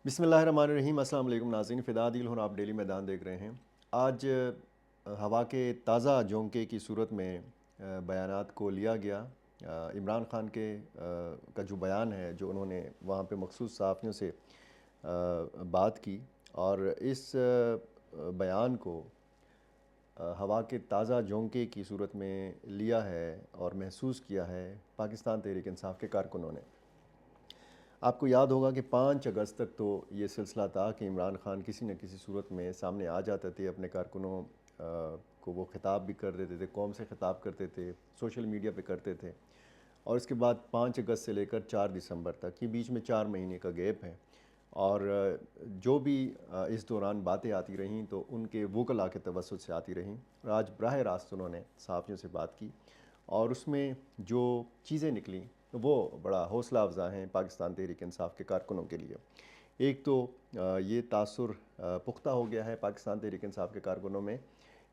بسم اللہ الرحمن الرحیم۔ السلام علیکم ناظرین، فدا دل ہوں، آپ ڈیلی میدان دیکھ رہے ہیں۔ آج ہوا کے تازہ جھونکے کی صورت میں بیانات کو لیا گیا۔ عمران خان کا جو بیان ہے، جو انہوں نے وہاں پہ مخصوص صحافیوں سے بات کی، اور اس بیان کو ہوا کے تازہ جھونکے کی صورت میں لیا ہے اور محسوس کیا ہے پاکستان تحریک انصاف کے کارکنوں نے۔ آپ کو یاد ہوگا کہ 5 اگست تک تو یہ سلسلہ تھا کہ عمران خان کسی نہ کسی صورت میں سامنے آ جاتے تھے، اپنے کارکنوں کو وہ خطاب بھی کر دیتے تھے، قوم سے خطاب کرتے تھے، سوشل میڈیا پہ کرتے تھے، اور اس کے بعد 5 اگست سے لے کر 4 دسمبر تک، یہ بیچ میں 4 مہینے کا گیپ ہے، اور جو بھی اس دوران باتیں آتی رہیں تو ان کے وکلاء کے توسط سے آتی رہیں، اور آج براہ راست انہوں نے صحافیوں سے بات کی، اور اس میں جو چیزیں نکلیں وہ بڑا حوصلہ افزا ہیں پاکستان تحریک انصاف کے کارکنوں کے لیے۔ ایک تو یہ تاثر پختہ ہو گیا ہے پاکستان تحریک انصاف کے کارکنوں میں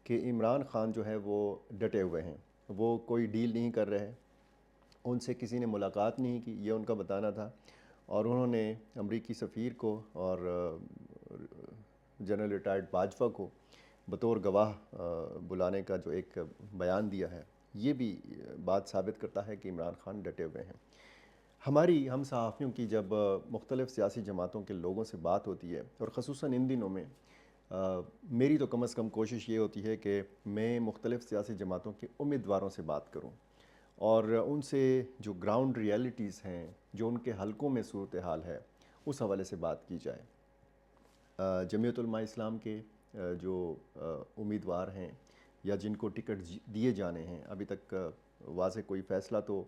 کہ عمران خان جو ہے وہ ڈٹے ہوئے ہیں، وہ کوئی ڈیل نہیں کر رہے، ان سے کسی نے ملاقات نہیں کی، یہ ان کا بتانا تھا، اور انہوں نے امریکی سفیر کو اور جنرل ریٹائرڈ باجوہ کو بطور گواہ بلانے کا جو ایک بیان دیا ہے، یہ بھی بات ثابت کرتا ہے کہ عمران خان ڈٹے ہوئے ہیں۔ ہم صحافیوں کی جب مختلف سیاسی جماعتوں کے لوگوں سے بات ہوتی ہے، اور خصوصاً ان دنوں میں میری تو کم از کم کوشش یہ ہوتی ہے کہ میں مختلف سیاسی جماعتوں کے امیدواروں سے بات کروں، اور ان سے جو گراؤنڈ ریئلٹیز ہیں، جو ان کے حلقوں میں صورتحال ہے، اس حوالے سے بات کی جائے۔ جمعیت علماء اسلام کے جو امیدوار ہیں یا جن کو ٹکٹ دیے جانے ہیں، ابھی تک واضح کوئی فیصلہ تو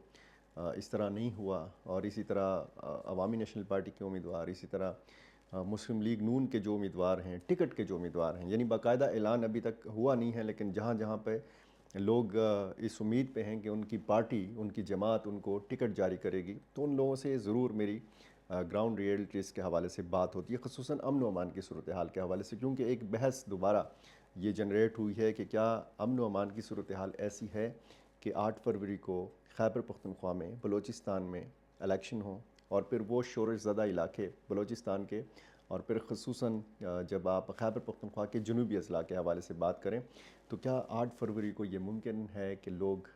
اس طرح نہیں ہوا، اور اسی طرح عوامی نیشنل پارٹی کے امیدوار، اسی طرح مسلم لیگ نون کے جو امیدوار ہیں، ٹکٹ کے جو امیدوار ہیں، یعنی باقاعدہ اعلان ابھی تک ہوا نہیں ہے، لیکن جہاں جہاں پہ لوگ اس امید پہ ہیں کہ ان کی پارٹی، ان کی جماعت ان کو ٹکٹ جاری کرے گی، تو ان لوگوں سے ضرور میری گراؤنڈ ریئلٹیز کے حوالے سے بات ہوتی ہے، خصوصاً امن و امان کی صورتحال کے حوالے سے، کیونکہ ایک بحث دوبارہ یہ جنریٹ ہوئی ہے کہ کیا امن و امان کی صورتحال ایسی ہے کہ 8 فروری کو خیبر پختونخوا میں، بلوچستان میں الیکشن ہوں، اور پھر وہ شورش زدہ علاقے بلوچستان کے، اور پھر خصوصاً جب آپ خیبر پختونخوا کے جنوبی اضلاع کے حوالے سے بات کریں، تو کیا 8 فروری کو یہ ممکن ہے کہ لوگ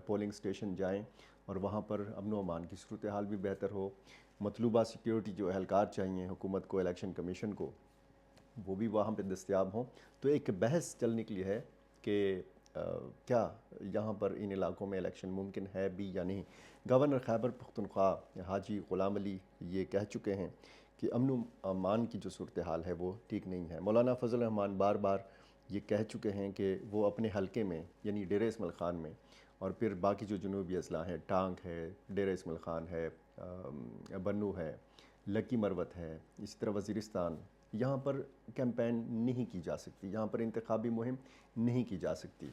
پولنگ سٹیشن جائیں اور وہاں پر امن و امان کی صورتحال بھی بہتر ہو، مطلوبہ سیکیورٹی جو اہلکار چاہیے حکومت کو، الیکشن کمیشن کو، وہ بھی وہاں پہ دستیاب ہوں؟ تو ایک بحث چل نکلی ہے کہ کیا یہاں پر ان علاقوں میں الیکشن ممکن ہے بھی یا نہیں۔ گورنر خیبر پختونخوا حاجی غلام علی یہ کہہ چکے ہیں کہ امن و امان کی جو صورتحال ہے وہ ٹھیک نہیں ہے۔ مولانا فضل الرحمان بار بار یہ کہہ چکے ہیں کہ وہ اپنے حلقے میں، یعنی ڈیرہ اسماعیل خان میں، اور پھر باقی جو جنوبی اضلاع ہیں، ٹانک ہے، ڈیرہ اسماعیل خان ہے، بنو ہے، لکی مروت ہے، اسی طرح وزیرستان، یہاں پر کیمپین نہیں کی جا سکتی، یہاں پر انتخابی مہم نہیں کی جا سکتی۔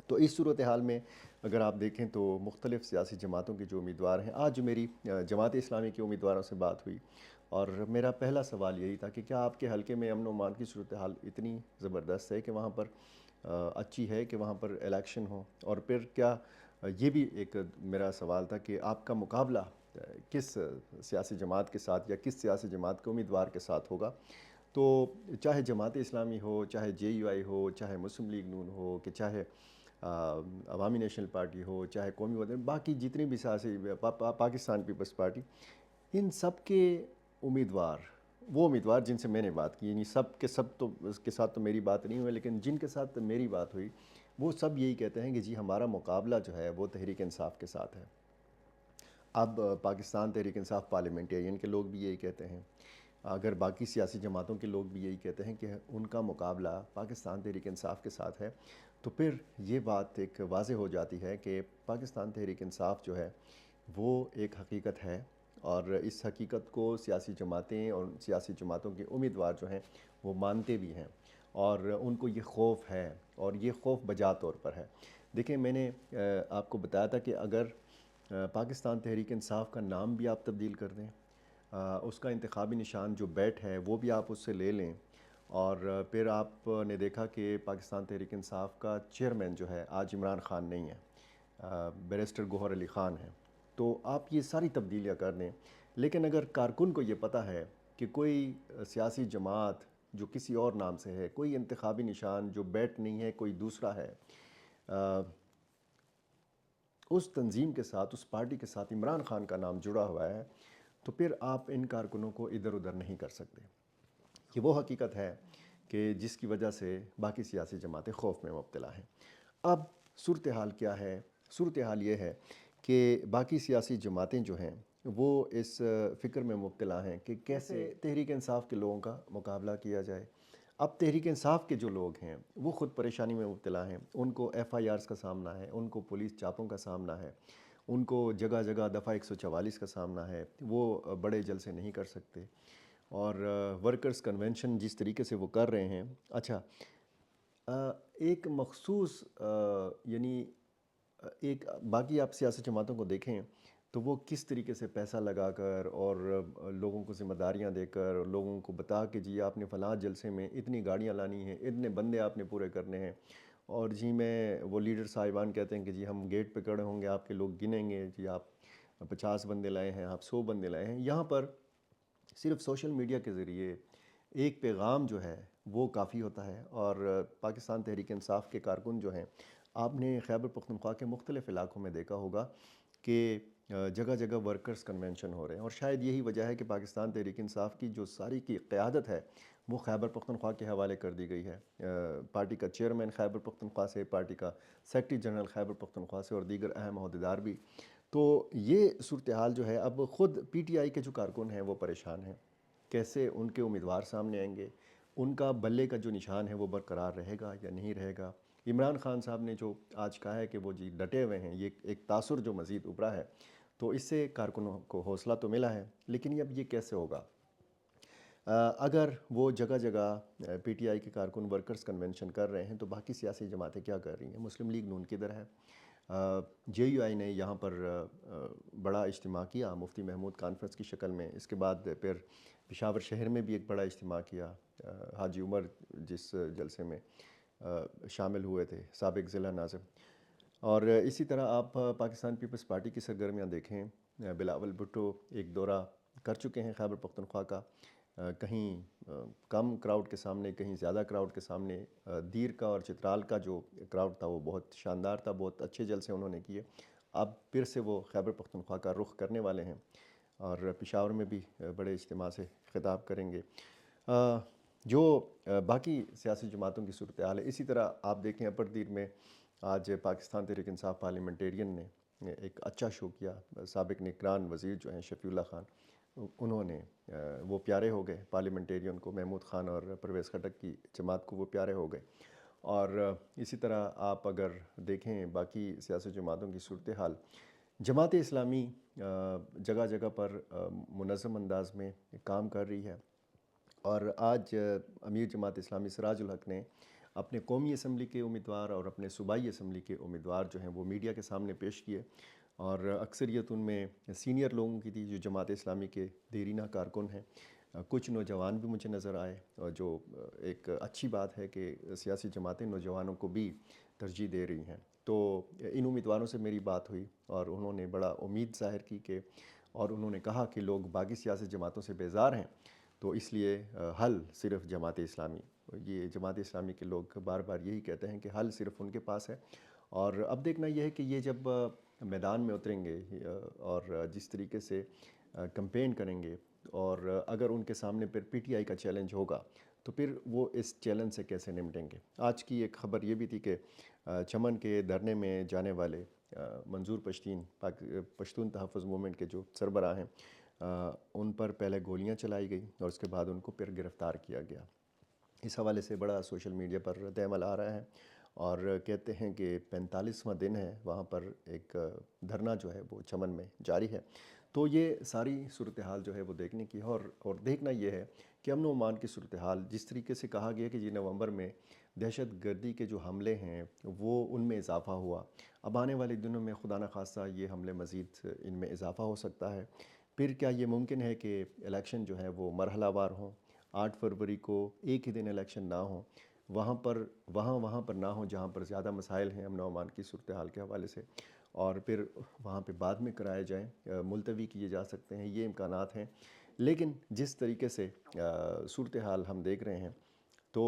تو اس صورتحال میں اگر آپ دیکھیں تو مختلف سیاسی جماعتوں کے جو امیدوار ہیں، آج میری جماعت اسلامی کے امیدواروں سے بات ہوئی، اور میرا پہلا سوال یہی تھا کہ کیا آپ کے حلقے میں امن و امان کی صورتحال اتنی زبردست ہے کہ وہاں پر اچھی ہے کہ وہاں پر الیکشن ہو، اور پھر کیا یہ بھی ایک میرا سوال تھا کہ آپ کا مقابلہ کس سیاسی جماعت کے ساتھ یا کس سیاسی جماعت کے امیدوار کے ساتھ ہوگا؟ تو چاہے جماعت اسلامی ہو، چاہے جے یو آئی ہو، چاہے مسلم لیگ نون ہو، کہ چاہے عوامی نیشنل پارٹی ہو، چاہے قومی وطن، باقی جتنی بھی سیاسی پاکستان پیپلز پارٹی، ان سب کے امیدوار، وہ امیدوار جن سے میں نے بات کی، یعنی سب تو اس کے ساتھ تو میری بات نہیں ہوئی، لیکن جن کے ساتھ میری بات ہوئی، وہ سب یہی کہتے ہیں کہ جی ہمارا مقابلہ جو ہے وہ تحریک انصاف کے ساتھ ہے۔ اب پاکستان تحریک انصاف پارلیمنٹرین کے لوگ بھی یہی کہتے ہیں، اگر باقی سیاسی جماعتوں کے لوگ بھی یہی کہتے ہیں کہ ان کا مقابلہ پاکستان تحریک انصاف کے ساتھ ہے، تو پھر یہ بات ایک واضح ہو جاتی ہے کہ پاکستان تحریک انصاف جو ہے وہ ایک حقیقت ہے، اور اس حقیقت کو سیاسی جماعتیں اور سیاسی جماعتوں کے امیدوار جو ہیں وہ مانتے بھی ہیں، اور ان کو یہ خوف ہے، اور یہ خوف بجا طور پر ہے۔ دیکھیں، میں نے آپ کو بتایا تھا کہ اگر پاکستان تحریک انصاف کا نام بھی آپ تبدیل کر دیں، اس کا انتخابی نشان جو بیٹ ہے وہ بھی آپ اس سے لے لیں، اور پھر آپ نے دیکھا کہ پاکستان تحریک انصاف کا چیئرمین جو ہے آج عمران خان نہیں ہے، بیرسٹر گوہر علی خان ہے، تو آپ یہ ساری تبدیلیاں کر دیں، لیکن اگر کارکن کو یہ پتہ ہے کہ کوئی سیاسی جماعت جو کسی اور نام سے ہے، کوئی انتخابی نشان جو بیٹ نہیں ہے، کوئی دوسرا ہے، اس تنظیم کے ساتھ، اس پارٹی کے ساتھ عمران خان کا نام جڑا ہوا ہے، تو پھر آپ ان کارکنوں کو ادھر ادھر نہیں کر سکتے۔ یہ وہ حقیقت ہے کہ جس کی وجہ سے باقی سیاسی جماعتیں خوف میں مبتلا ہیں۔ اب صورتحال کیا ہے؟ صورتحال یہ ہے کہ باقی سیاسی جماعتیں جو ہیں وہ اس فکر میں مبتلا ہیں کہ کیسے تحریک انصاف کے لوگوں کا مقابلہ کیا جائے۔ اب تحریک انصاف کے جو لوگ ہیں وہ خود پریشانی میں مبتلا ہیں، ان کو ایف آئی آرز کا سامنا ہے، ان کو پولیس چاپوں کا سامنا ہے، ان کو جگہ جگہ دفعہ 144 کا سامنا ہے، وہ بڑے جلسے نہیں کر سکتے، اور ورکرز کنونشن جس طریقے سے وہ کر رہے ہیں۔ اچھا، ایک مخصوص یعنی ایک باقی آپ سیاسی جماعتوں کو دیکھیں تو وہ کس طریقے سے پیسہ لگا کر اور لوگوں کو ذمہ داریاں دے کر، لوگوں کو بتا کہ جی آپ نے فلاں جلسے میں اتنی گاڑیاں لانی ہیں، اتنے بندے آپ نے پورے کرنے ہیں، اور جی میں وہ لیڈر صاحبان کہتے ہیں کہ جی ہم گیٹ پہ کھڑے ہوں گے، آپ کے لوگ گنیں گے، جی آپ 50 بندے لائے ہیں، آپ 100 بندے لائے ہیں۔ یہاں پر صرف سوشل میڈیا کے ذریعے ایک پیغام جو ہے وہ کافی ہوتا ہے، اور پاکستان تحریک انصاف کے کارکن جو ہیں، آپ نے خیبر پختونخوا کے مختلف علاقوں میں دیکھا ہوگا کہ جگہ جگہ ورکرز کنونشن ہو رہے ہیں، اور شاید یہی وجہ ہے کہ پاکستان تحریک انصاف کی جو ساری کی قیادت ہے وہ خیبر پختونخوا کے حوالے کر دی گئی ہے۔ پارٹی کا چیئرمین خیبر پختونخوا سے، پارٹی کا سیکرٹری جنرل خیبر پختونخوا سے، اور دیگر اہم عہدیدار بھی۔ تو یہ صورتحال جو ہے، اب خود پی ٹی آئی کے جو کارکن ہیں وہ پریشان ہیں، کیسے ان کے امیدوار سامنے آئیں گے، ان کا بلے کا جو نشان ہے وہ برقرار رہے گا یا نہیں رہے گا۔ عمران خان صاحب نے جو آج کہا ہے کہ وہ جی ڈٹے ہوئے ہیں، یہ ایک تاثر جو مزید ابھرا ہے، تو اس سے کارکنوں کو حوصلہ تو ملا ہے، لیکن اب یہ کیسے ہوگا؟ اگر وہ جگہ جگہ پی ٹی آئی کے کارکن ورکرز کنونشن کر رہے ہیں تو باقی سیاسی جماعتیں کیا کر رہی ہیں؟ مسلم لیگ نون کدھر ہے؟ جے یو آئی نے یہاں پر بڑا اجتماع کیا مفتی محمود کانفرنس کی شکل میں، اس کے بعد پھر پشاور شہر میں بھی ایک بڑا اجتماع کیا، حاجی عمر جس جلسے میں شامل ہوئے تھے، سابق ضلع ناظم۔ اور اسی طرح آپ پاکستان پیپلز پارٹی کی سرگرمیاں دیکھیں، بلاول بھٹو ایک دورہ کر چکے ہیں خیبر پختونخوا کا، کہیں کم کراؤڈ کے سامنے، کہیں زیادہ کراؤڈ کے سامنے۔ دیر کا اور چترال کا جو کراؤڈ تھا وہ بہت شاندار تھا، بہت اچھے جلسے انہوں نے کیے۔ اب پھر سے وہ خیبر پختونخوا کا رخ کرنے والے ہیں، اور پشاور میں بھی بڑے اجتماع سے خطاب کریں گے۔ جو باقی سیاسی جماعتوں کی صورتحال ہے، اسی طرح آپ دیکھیں اپر دیر میں آج پاکستان تحریک انصاف پارلیمنٹیرین نے ایک اچھا شو کیا۔ سابق نگران وزیر جو ہیں شفیع اللہ خان، انہوں نے وہ پیارے ہو گئے پارلیمنٹیرین کو، محمود خان اور پرویز خٹک کی جماعت کو وہ پیارے ہو گئے۔ اور اسی طرح آپ اگر دیکھیں باقی سیاسی جماعتوں کی صورتحال، جماعت اسلامی جگہ جگہ پر منظم انداز میں کام کر رہی ہے، اور آج امیر جماعت اسلامی سراج الحق نے اپنے قومی اسمبلی کے امیدوار اور اپنے صوبائی اسمبلی کے امیدوار جو ہیں وہ میڈیا کے سامنے پیش کیے، اور اکثریت ان میں سینئر لوگوں کی تھی جو جماعت اسلامی کے دیرینہ کارکن ہیں۔ کچھ نوجوان بھی مجھے نظر آئے، اور جو ایک اچھی بات ہے کہ سیاسی جماعتیں نوجوانوں کو بھی ترجیح دے رہی ہیں۔ تو ان امیدواروں سے میری بات ہوئی، اور انہوں نے بڑا امید ظاہر کی کہ، اور انہوں نے کہا کہ لوگ باقی سیاسی جماعتوں سے بیزار ہیں، تو اس لیے حل صرف جماعت اسلامی، یہ جماعت اسلامی کے لوگ بار بار یہی کہتے ہیں کہ حل صرف ان کے پاس ہے۔ اور اب دیکھنا یہ ہے کہ یہ جب میدان میں اتریں گے اور جس طریقے سے کمپین کریں گے، اور اگر ان کے سامنے پھر پی ٹی آئی کا چیلنج ہوگا تو پھر وہ اس چیلنج سے کیسے نمٹیں گے۔ آج کی ایک خبر یہ بھی تھی کہ چمن کے دھرنے میں جانے والے منظور پشتون تحفظ موومنٹ کے جو سربراہ ہیں، ان پر پہلے گولیاں چلائی گئی اور اس کے بعد ان کو پھر گرفتار کیا گیا۔ اس حوالے سے بڑا سوشل میڈیا پر رد عمل آ رہا ہے، اور کہتے ہیں کہ 45واں دن ہے وہاں پر ایک دھرنا جو ہے وہ چمن میں جاری ہے۔ تو یہ ساری صورتحال جو ہے وہ دیکھنے کی ہے، اور دیکھنا یہ ہے کہ امن و امان کی صورتحال، جس طریقے سے کہا گیا کہ جی نومبر میں دہشت گردی کے جو حملے ہیں وہ ان میں اضافہ ہوا، اب آنے والے دنوں میں خدا نخواستہ یہ حملے مزید ان میں اضافہ ہو سکتا ہے۔ پھر کیا یہ ممکن ہے کہ الیکشن جو ہے وہ مرحلہ وار ہوں، 8 فروری کو ایک ہی دن الیکشن نہ ہوں، وہاں پر نہ ہوں جہاں پر زیادہ مسائل ہیں امن و امان کی صورتحال کے حوالے سے، اور پھر وہاں پہ بعد میں کرائے جائیں، ملتوی کیے جا سکتے ہیں، یہ امکانات ہیں۔ لیکن جس طریقے سے صورتحال ہم دیکھ رہے ہیں تو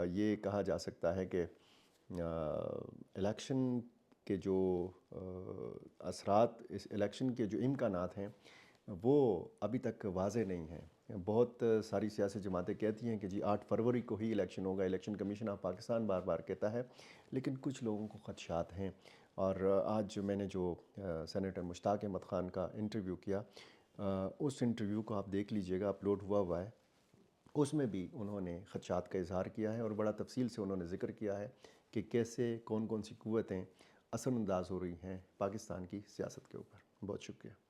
یہ کہا جا سکتا ہے کہ الیکشن کے جو اثرات، اس الیکشن کے جو امکانات ہیں وہ ابھی تک واضح نہیں ہیں۔ بہت ساری سیاسی جماعتیں کہتی ہیں کہ جی 8 فروری کو ہی الیکشن ہوگا، الیکشن کمیشن آف پاکستان بار بار کہتا ہے، لیکن کچھ لوگوں کو خدشات ہیں۔ اور آج میں نے جو سینیٹر مشتاق احمد خان کا انٹرویو کیا، اس انٹرویو کو آپ دیکھ لیجئے گا، اپلوڈ ہوا ہے، اس میں بھی انہوں نے خدشات کا اظہار کیا ہے اور بڑا تفصیل سے انہوں نے ذکر کیا ہے کہ کیسے کون کون سی قوتیں اثر انداز ہو رہی ہیں پاکستان کی سیاست کے اوپر۔ بہت شکریہ۔